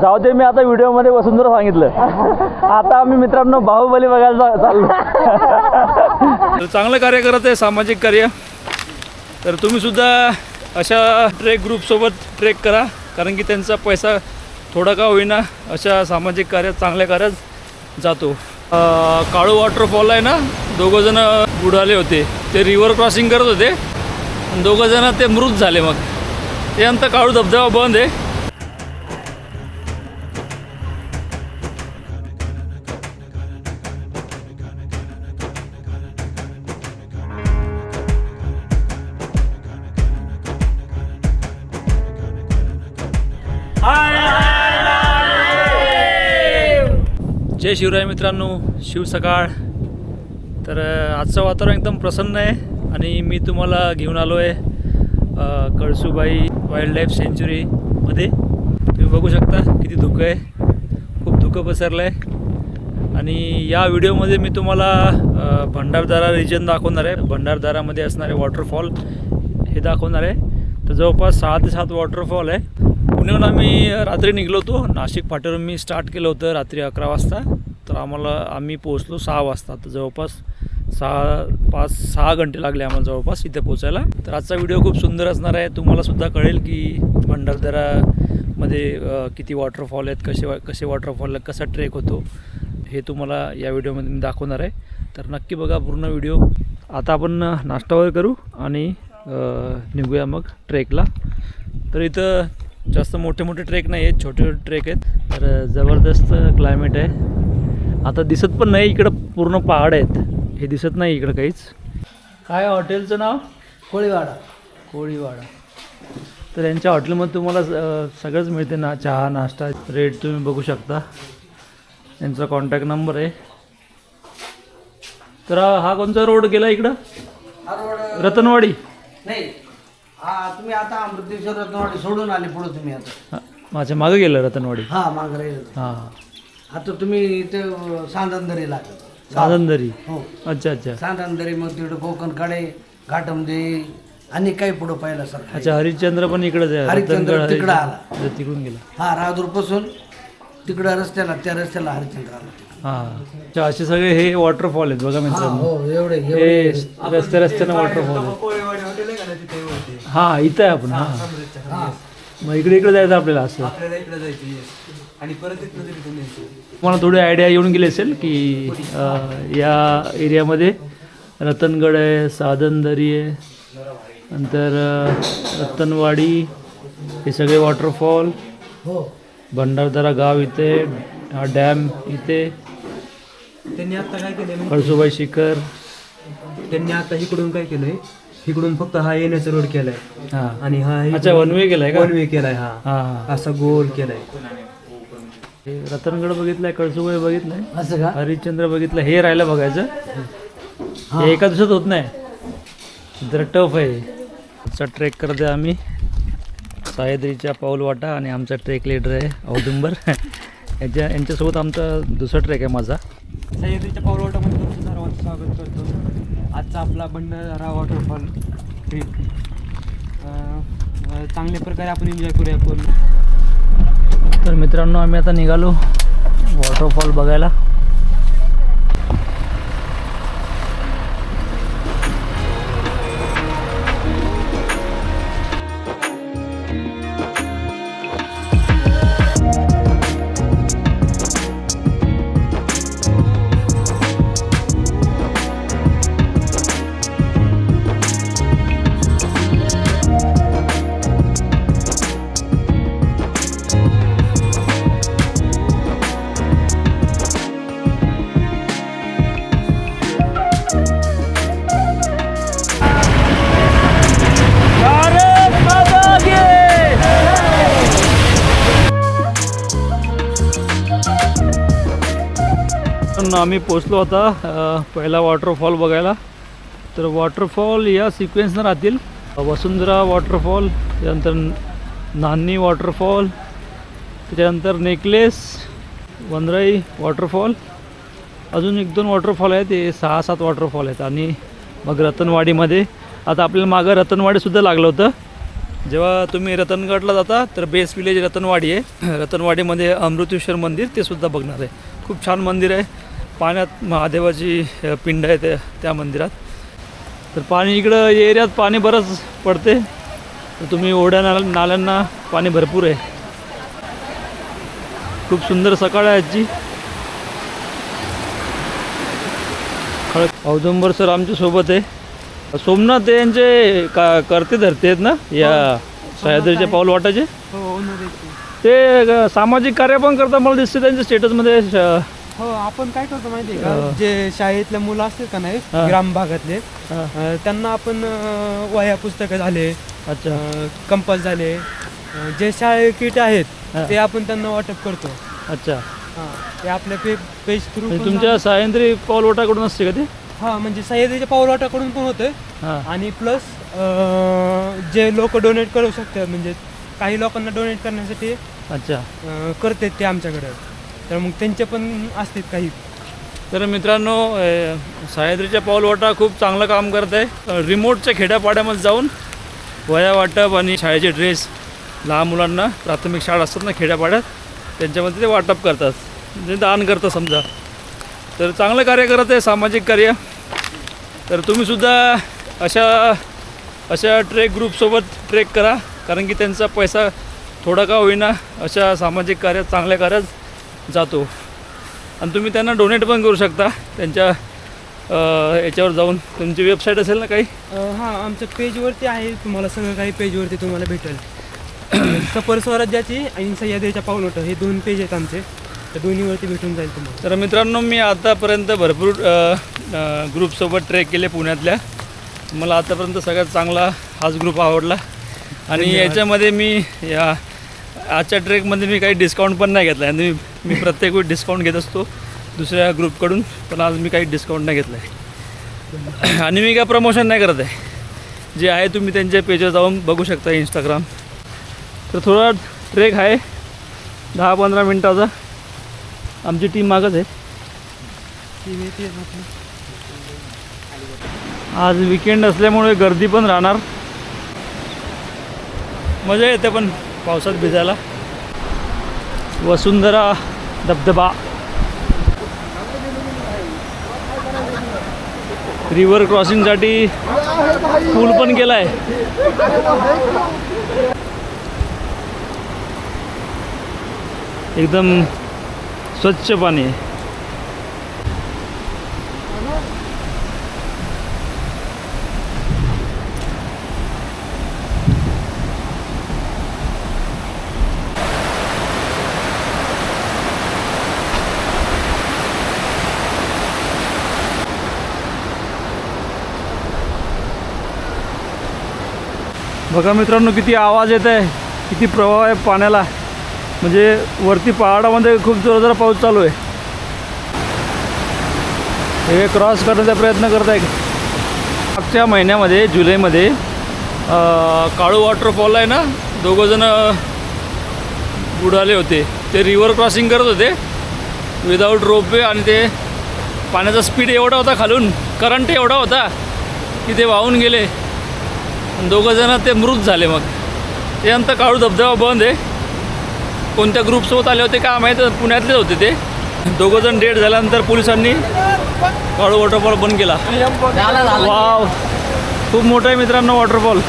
जाऊ दे, मी आता व्हिडिओमध्ये वसुंधरा सांगितलं. आता आम्ही मित्रांनो बाहुबली बघायला चाललो. चांगलं कार्य करत आहे, सामाजिक कार्य. तर तुम्ही सुद्धा अशा ट्रेक ग्रुपसोबत ट्रेक करा, कारण की त्यांचा पैसा थोडा का होईना अशा सामाजिक कार्यात, चांगल्या कार्यात जातो. काळू वॉटरफॉल आहे ना, दोघंजण बुडाले होते. ते रिव्हर क्रॉसिंग करत होते, दोघंजण ते मृत झाले. मग त्यानंतर काळू धबधबा बंद आहे. जय शिवराय मित्रांनो, शिव सकाळ. तर आजचं वातावरण एकदम प्रसन्न आहे आणि मी तुम्हाला घेऊन आलो आहे कळसूबाई वाईल्ड लाईफ सँच्युरीमध्ये. तुम्ही बघू शकता किती धुकं आहे, खूप धुकं पसरलं आहे. आणि या व्हिडिओमध्ये मी तुम्हाला भंडारदरा रिजन दाखवणार आहे. भंडारदरामध्ये असणारे वॉटरफॉल हे दाखवणार आहे. तर जवळपास 6 ते 7 वॉटरफॉल आहे. पुण्याहून आम्ही रात्री निघलो होतो. नाशिक फाट्यावरून मी स्टार्ट केलं होतं रात्री 11 वाजता. तर आम्ही पोहोचलो 6 वाजता. तर जवळपास 6 घंटे लागले आम्हाला जवळपास इथे पोचायला. तर आजचा व्हिडिओ खूप सुंदर असणार आहे. तुम्हालासुद्धा कळेल की भंडारदरामध्ये किती वॉटरफॉल आहेत, कसे वॉटरफॉल आहेत, कसा ट्रेक होतो, हे तुम्हाला या व्हिडिओमध्ये मी दाखवणार आहे. तर नक्की बघा पूर्ण व्हिडिओ. आता आपण नाश्ता वगैरे करू आणि निघूया मग ट्रेकला. तर इथं जास्त मोठे मोठे ट्रेक नाही आहेत, छोटे छोटे ट्रेक आहेत. तर जबरदस्त क्लायमेट आहे. आता दिसत पण नाही, इकडं पूर्ण पहाड आहेत, हे दिसत नाही इकडं काहीच. काय हॉटेलचं नाव? कोळीवाडा. तर यांच्या हॉटेलमध्ये तुम्हाला सगळंच मिळते ना, चहा, नाश्ता. रेट तुम्ही बघू शकता. यांचा कॉन्टॅक्ट नंबर आहे. तर हा कोणता रोड गेला इकडं? हा रोड रतनवाडी नाही. हा तुम्ही आता अमृतेश्वर रत्नवाडी सोडून आले पुढे तुम्ही आता. माझ्या मागं गेलं रतनवाडी. हा माग राहील. हां, आता तुम्ही इथे सांदनदरी लागत. साधनदरी. हो, अच्छा अच्छा. सांदनदरी, मग तिकडे कोकणकडे घाटमदे आणि काही पुढे पाहिलं सर. अच्छा, हरिश्चंद्र पण इकडेच आहे. हरिश्चंद्र तिकडं आला, तिकडून गेला. हा राजूर पासून तिकडं रस्त्याला, त्या रस्त्याला हरिश्चंद्र आला. हां, असे सगळे हे वॉटरफॉल आहेत बघा मित्रांनो. हो, एवढे हे रस्त्यानं वॉटरफॉल आहेत. हां, इथं आहे आपण. हां, मग इकडे जायचं आपल्याला असं. आणि परत मला थोडी आयडिया येऊन गेली असेल की या एरियामध्ये रतनगड आहे, साधनदरी आहे, नंतर रतनवाडी, हे सगळे वॉटरफॉल. हो, भंडारदरा गाव इथे, हा डॅम इथे, त्यांनी आता काय केलं, कळसूबाई शिखर. त्यांनी आता इकडून काय केलंय, इकडून फक्त हा येण्याचा रोड केलाय. हां, आणि हा अच्छा, वन वे केलाय का? वन वे केलाय. हा हां, असा गोल केलाय. रतनगड बघितलाय, कळसूबाई बघितलाय, असं का? हरिश्चंद्र बघितलं. हे राहिलं बघायचं. हे एका दिवसात होत नाही, जरा टफ आहे. आमचा ट्रेक करत आहे आम्ही सह्याद्रीच्या पाऊलवाटा आणि आमचा ट्रेक लीडर आहे औदुंबर. यांच्यासोबत आमचा दुसरा ट्रेक आहे माझा. सह्याद्रीच्या पावलवाटामध्ये तुमचं सर्वांचं स्वागत करतो. आजचा आपला भंडारदरा वॉटरफॉल ट्रिप चांगल्या प्रकारे आपण एन्जॉय करूया पूर्ण. तर मित्रांनो, आम्ही आता निघालो वॉटरफॉल बघायला. आम्ही पोचलो होता पहिला वॉटरफॉल बघायला. तर वॉटरफॉल या सिक्वेन्सनं राहतील. वसुंधरा वॉटरफॉल, त्यानंतर नान्नी वॉटरफॉल, त्याच्यानंतर नेकलेस, वनराई वॉटरफॉल, अजून 1-2 वॉटरफॉल आहेत. ते 6-7 वॉटरफॉल आहेत. आणि मग रतनवाडीमध्ये आता आपल्याला मागं रतनवाडीसुद्धा लागलं होतं. जेव्हा तुम्ही रतनगडला जाता तर बेस विलेज रतनवाडी आहे. रतनवाडीमध्ये अमृतेश्वर मंदिर ते सुद्धा बघणार आहे. खूप छान मंदिर आहे. पाण्यात महादेवाची पिंड आहे त्या मंदिरात. तर पाणी इकडं एरियात पाणी बरंच पडते. तर तुम्ही ओढ्या नाल्यांना पाणी भरपूर आहे. खूप सुंदर सकाळ आहे आजची. औदुंबर सर आमच्या सोबत आहे. सोमनाथ यांचे करते धरते आहेत ना या सह्याद्रीच्या पाऊल वाटाचे. हो ओनर आहे ते सामाजिक कार्य पण करतात मला दिसते त्यांच्या स्टेटसमध्ये. हो आपण काय करतो माहिती आहे का, जे शाळेतले मुलं असतात का नाही ग्राम भागातले, त्यांना आपण वह्या पुस्तकं झाले, अच्छा कंपास झाले, जे शाळे किट आहेत ते आपण त्यांना वाटप करतो. अच्छा ते आपल्या पेज थ्रू तुमच्या सह्याद्री पाऊल वाटाकडून असते का ते? हां म्हणजे सह्याद्रीच्या पाऊल वाटाकडून पण होतं. हां आणि प्लस जे लोक डोनेट करू शकतात, म्हणजे काही लोकांना डोनेट करण्यासाठी अच्छा करतात ते आमच्याकडे, तर मग त्यांचे पण असतात काही. तर मित्रांनो सह्याद्रीच्या पाऊलवाटा खूप चांगलं काम करत आहे. रिमोटच्या खेड्यापाड्यामध्ये जाऊन वह्या वाटप आणि शाळेचे ड्रेस लहान मुलांना प्राथमिक शाळा असतात ना खेड्यापाड्यात त्यांच्यामध्ये ते वाटप करतात, म्हणजे दान करतात समजा. तर चांगलं कार्य करत आहे, सामाजिक कार्य. तर तुम्हीसुद्धा अशा ट्रेक ग्रुपसोबत ट्रेक करा, कारण की त्यांचा पैसा थोडा का होईना अशा सामाजिक कार्यात चांगल्या कार्यात जातो. आणि तुम्ही त्यांना डोनेट पण करू शकता त्यांच्या याच्यावर जाऊन. तुमची वेबसाईट असेल ना काही? हां आमच्या पेजवरती आहे, तुम्हाला सगळं काही पेजवरती तुम्हाला भेटेल. सफर स्वराज्याची आणि सह्याद्रीच्या पाऊलवाटा हे 2 पेज आहेत आमचे, त्या दोन्हीवरती भेटून जाईल तुम्हाला. तर मित्रांनो मी आतापर्यंत भरपूर ग्रुपसोबत ट्रेक केले पुण्यातल्या. मला आतापर्यंत सगळ्यात चांगला हाच ग्रुप आवडला. आणि याच्यामध्ये मी आजच्या ट्रेकमध्ये मी काही डिस्काउंट पण नाही घेतला आहे. मी प्रत्येक वेळी डिस्काउंट घेत असतो दुसऱ्या ग्रुपकडून, पण आज मी काही डिस्काउंट नाही घेतलं आहे. आणि मी काय प्रमोशन नाही करत आहे. जे आहे तुम्ही त्यांच्या पेजवर जाऊन बघू शकता इंस्टाग्राम. तर थोडा ट्रेक आहे 10-15 मिनटाचा. आमची टीम मागच आहे. आज विकेंड असल्यामुळे गर्दी पण राहणार. मजा येते पण पावसात भिजायला. वसुंधरा धबधबा, रिव्हर क्रॉसिंगसाठी पूल पण केला आहे. एकदम स्वच्छ पाणी आहे. बघा मित्रांनो किती आवाज येत आहे, किती प्रवाह आहे पाण्याला. म्हणजे वरती पहाडामध्ये खूप जोरदार पाऊस चालू आहे. हे क्रॉस करण्याचा प्रयत्न करत आहे. मागच्या महिन्यामध्ये जुलैमध्ये काळू वॉटरफॉल आहे ना, 2 जण बुडाले होते. ते रिव्हर क्रॉसिंग करत होते विदाऊट रोपवे. आणि ते पाण्याचा स्पीड एवढा होता, खालून करंट एवढा होता की ते वाहून गेले. 2 जण ते मृत झाले. मग त्यानंतर काळू धबधबा बंद आहे. कोणत्या ग्रुपसोबत आले होते काय माहीत, पुण्यातलेच होते ते. 2 जण डेड झाल्यानंतर पोलिसांनी काळू वॉटरफॉल बंद केला. वाव, खूप मोठा आहे मित्रांनो वॉटरफॉल.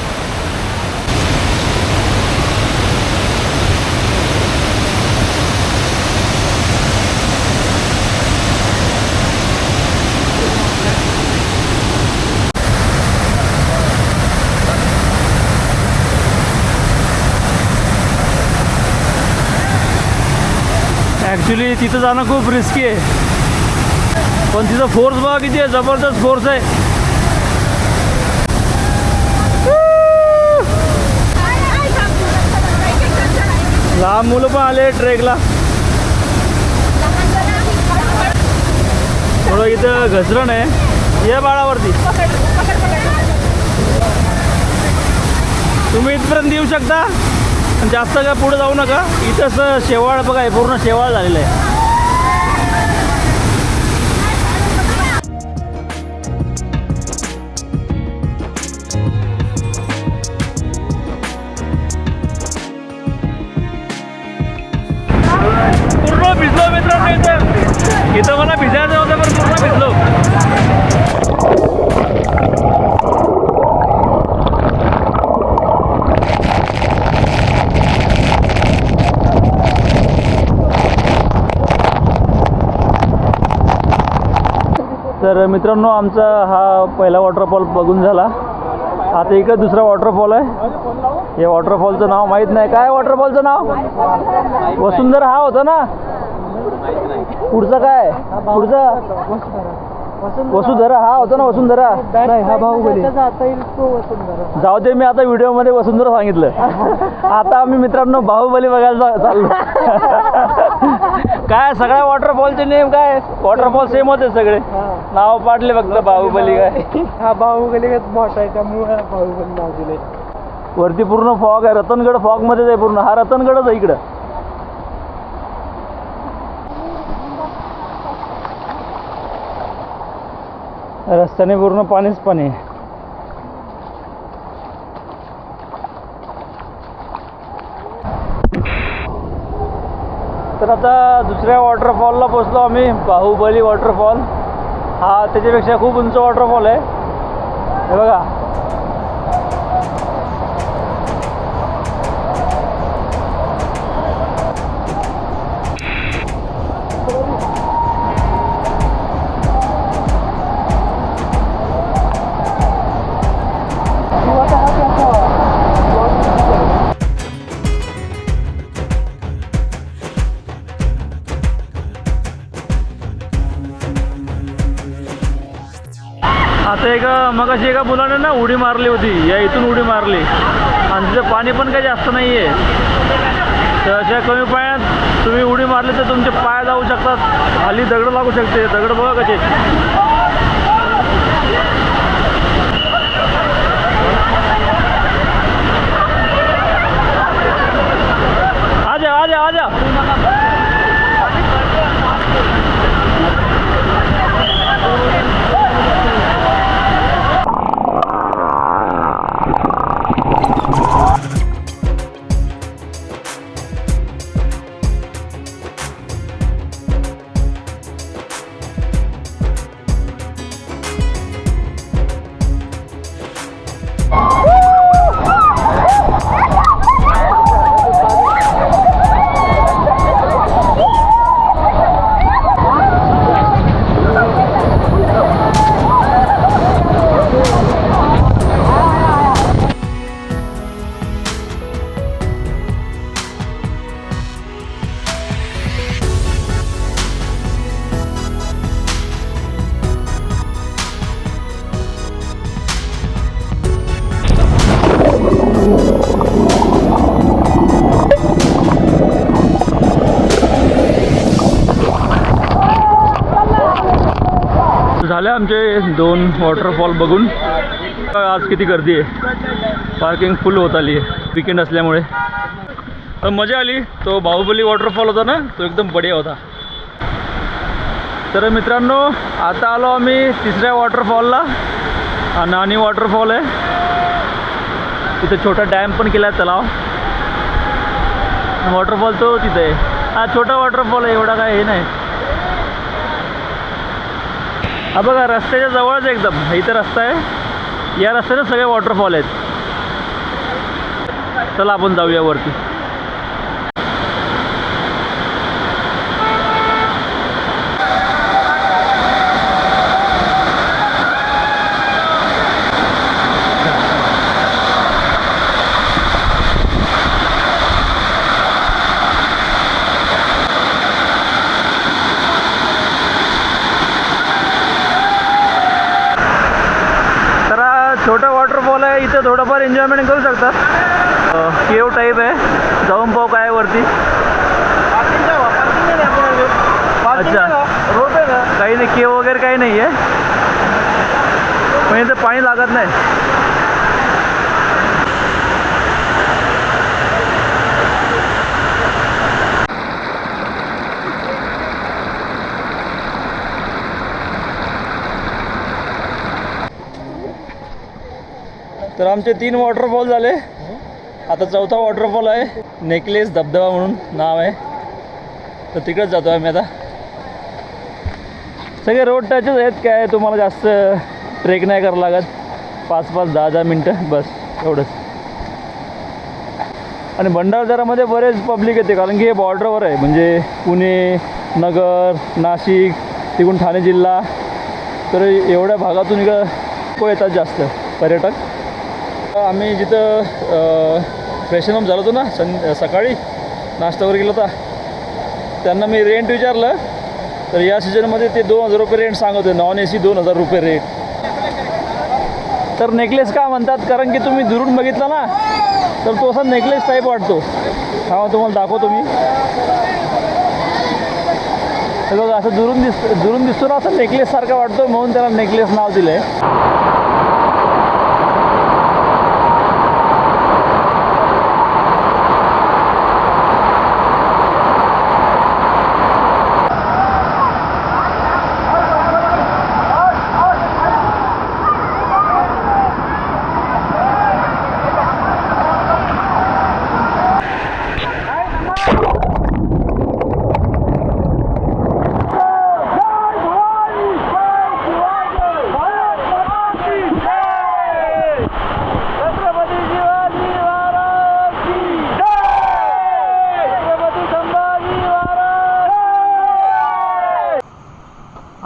ॲक्च्युली तिथं जाणं खूप रिस्की आहे, पण तिथं फोर्स बघा किती आहे, जबरदस्त फोर्स आहे. लहान मुलं पण आले ट्रेकला. थोडं इथं घसरण आहे. या बाळावरती तुम्ही इथपर्यंत येऊ शकता, जास्त काय पुढे जाऊ नका. इथंच शेवाळ बघा, हे पूर्ण शेवाळ झालेलं आहे. इथं मला भिजायचं होतं पण पूर्ण भिजलो. तर मित्रांनो आमचा हा पहिला वॉटरफॉल बघून झाला. आता इकडे दुसरा वॉटरफॉल आहे. या वॉटरफॉलचं नाव माहीत नाही. काय वॉटरफॉलचं नाव? वसुंधरा हा होता ना. पुढचा काय? पुढचा वसुंधरा हा होता ना. वसुंधरा हा बाहुबली. जाऊ दे, मी आता व्हिडिओमध्ये वसुंधरा सांगितलं. आता आम्ही मित्रांनो बाहुबली बघायला चाललो. काय सगळ्या वॉटरफॉलचे नेम काय? वॉटरफॉल सेम होते सगळे, नाव पाडले फक्त बाहुबली काय. हा बाहुबली मोठा आहे त्यामुळे बाहुबली नाव दिले. वरती पूर्ण फॉग आहे. रतनगड फॉग मध्येच आहे पूर्ण. हा रतनगडच आहे इकडं. रस्त्याने पूर्ण पाणीच पाणी. तर आता दुसऱ्या वॉटरफॉलला पोचलो आम्ही. बाहुबली वॉटरफॉल हा त्याच्यापेक्षा खूप उंच वॉटरफॉल आहे. हे बघा. आता मगाशी एका मुलाने ना उडी मारली होती. या इथून उडी मारली आणि तिचं पाणी पण काही जास्त नाही आहे. तर अशा कमी पाण्यात तुम्ही उडी मारली तर तुमचे पाय जाऊ शकतात. खाली दगड लागू शकते. दगड बघा कसे. आजा आजा आजा. झाले आमचे 2 वॉटरफॉल बघून. आज किती गर्दी आहे. पार्किंग फुल होत आली आहे वीकेंड असल्यामुळे. तर मजा आली. तो बाहुबली वॉटरफॉल होता ना, तो एकदम बढिया होता. तर मित्रांनो आता आलो आम्ही तिसऱ्या वॉटरफॉलला. हा नानी वॉटरफॉल आहे. तिथे छोटा डॅम पण केला आहे, तलाव. वॉटरफॉल तो तिथे आहे. हा छोटा वॉटरफॉल आहे, एवढा काय हे नाही. हा बघा रस्त्याच्या जवळच एकदम. इथं रस्ता आहे. या रस्त्याने सगळे वॉटरफॉल आहेत. चला आपण जाऊया वरती. छोटा वॉटरफॉल आहे. इथं थोडंफार एन्जॉयमेंट करू शकतात. केव टाईप आहे. जाऊन पाहू काय वरती. अच्छा काही नाही. केव वगैरे काही नाही आहे. पण इथं पाणी लागत नाही. तर आमचे 3 वॉटरफॉल झाले. आता 4था वॉटरफॉल आहे. नेकलेस धबधबा म्हणून नाव आहे. तर तिकडेच जातो आम्ही आता. सगळे रोड टचच आहेत, काय तुम्हाला जास्त ट्रेक नाही करावं लागत, 5-5, 10-10 मिनटं बस एवढंच. आणि भंडारदरामध्ये बरेच पब्लिक येते, कारण की हे बॉर्डरवर आहे, म्हणजे पुणे, नगर, नाशिक, तिकडून ठाणे जिल्हा, तर एवढ्या भागातून इकडं येतात जास्त पर्यटक. आम्ही जिथं फ्रेशन अप झालो होतो ना सकाळी नाश्ता वगैरे केला होता, त्यांना मी रेंट विचारलं, तर या सीझनमध्ये ते 2000 रुपये रेंट सांगत होते, नॉन AC 2000 रुपये रेट. तर नेकलेस का म्हणतात, कारण की तुम्ही दुरून बघितला ना तर तो असा नेकलेस टाईप वाटतो. हा तुम्हाला दाखवतो मी, हे बघा असं दुरून दिसतो ना, असं नेकलेस सारखा वाटतो, म्हणून त्याला नेकलेस नाव दिलं आहे.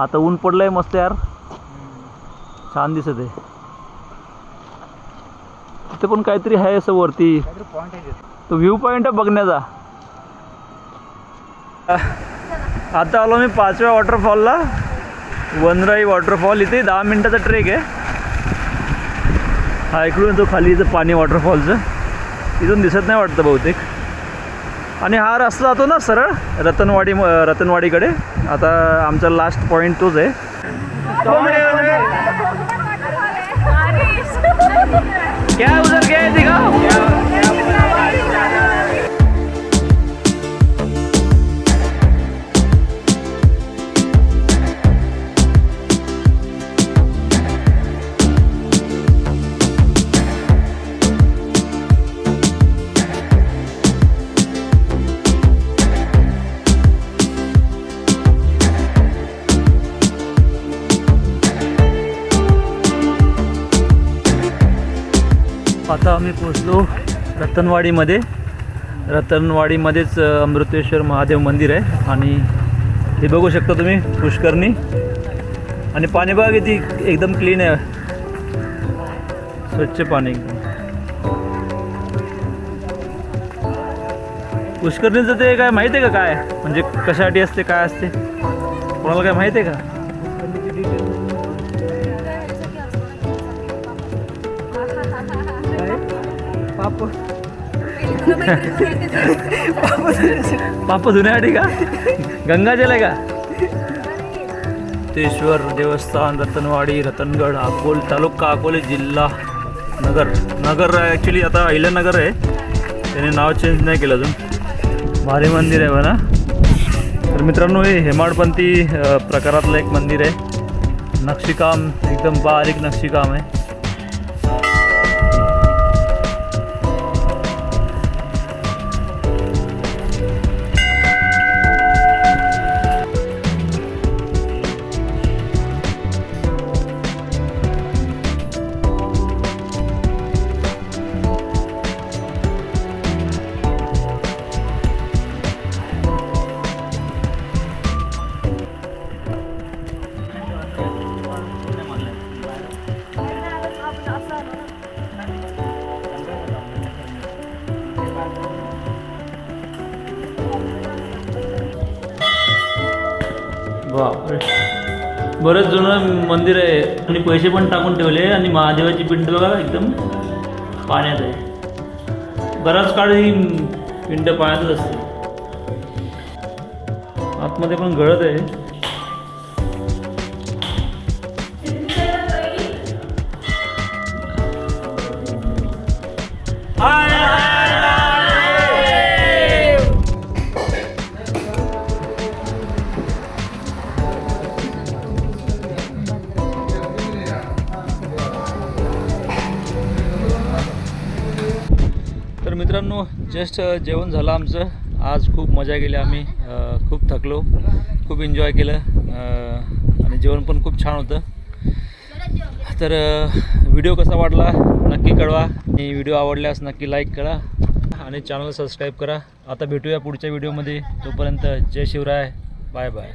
आता ऊन पडलंय मस्त यार, छान दिसत आहे. तिथे पण काहीतरी आहे असं वरती, तो व्ह्यू पॉइंट आहे बघण्याचा. आता आलो मी 5व्या वॉटरफॉलला, वनराई वॉटरफॉल. इथे 10 मिनिटाचा ट्रेक आहे. हा इकडून तो खाली इथं पाणी वॉटरफॉलचं, इथून दिसत नाही वाटतं बहुतेक. आणि हा रस्ता जातो ना सरळ रतनवाडीकडे. आता आमचा लास्ट पॉईंट तोच आहे. क्या उधर गया है दिखाओ. आता आम्ही पोचलो रतनवाडीमध्ये. रतनवाडीमध्येच अमृतेश्वर महादेव मंदिर आहे. आणि हे बघू शकता तुम्ही पुष्करणी. आणि पाणी बघा किती एकदम क्लीन आहे, स्वच्छ पाणी एकदम. पुष्करणीचं ते काय माहिती आहे का, काय म्हणजे कशासाठी असते, काय असते, कोणाला काय माहिती आहे का? पाप धुण्यासाठी का? गंगाजल आहे का? तेश्वर देवस्थान, रतनवाडी, रतनगड, अकोल तालुका, अकोले जिल्हा, नगर ॲक्च्युली आता अहिल्यानगर आहे, त्याने नाव चेंज नाही केलं अजून. भारी मंदिर आहे म्हणा. तर मित्रांनो, हे हेमाडपंथी प्रकारातलं एक मंदिर आहे. नक्षीकाम एकदम बारीक नक्षीकाम आहे. बापरे, बरंच जुनं मंदिर आहे. आणि पैसे पण टाकून ठेवले. आणि महादेवाची पिंड बघा एकदम पाण्यात आहे. बराच काळ ही पिंड पाण्यातच असते. आतमध्ये पण गळत आहे. तर मित्रांनो, जस्ट जेवण झालं आमचं. आज खूप मजा केली आम्ही, खूप थकलो, खूप एन्जॉय केलं. आणि जेवण पण खूप छान होतं. तर व्हिडिओ कसा वाटला नक्की कळवा आणि व्हिडिओ आवडल्यास नक्की लाईक करा आणि चॅनल सबस्क्राईब करा. आता भेटूया पुढच्या व्हिडिओमध्ये. तोपर्यंत जय शिवराय. Bye bye.